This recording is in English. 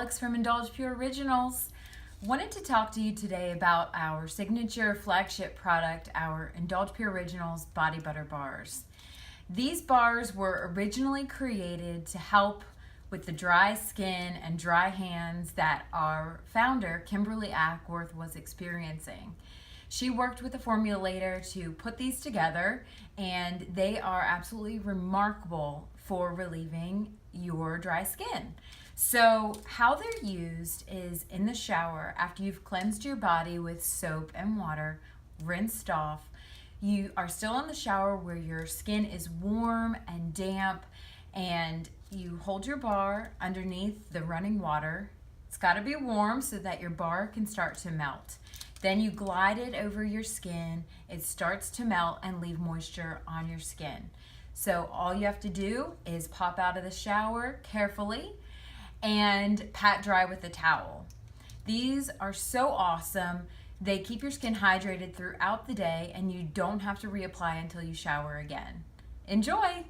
Alex from Indulge Pure Originals. Wanted to talk to you today about our signature flagship product, our Indulge Pure Originals Body Butter Bars. These bars were originally created to help with the dry skin and dry hands that our founder, Kimberly Ackworth, was experiencing. She worked with a formulator to put these together, and they are absolutely remarkable for relieving your dry skin. So how they're used is in the shower after you've cleansed your body with soap and water, rinsed off. You are still in the shower where your skin is warm and damp, and you hold your bar underneath the running water. It's got to be warm so that your bar can start to melt. Then you glide it over your skin. It starts to melt and leave moisture on your skin. So all you have to do is pop out of the shower carefully and pat dry with a towel. These are so awesome. They keep your skin hydrated throughout the day, and you don't have to reapply until you shower again. Enjoy!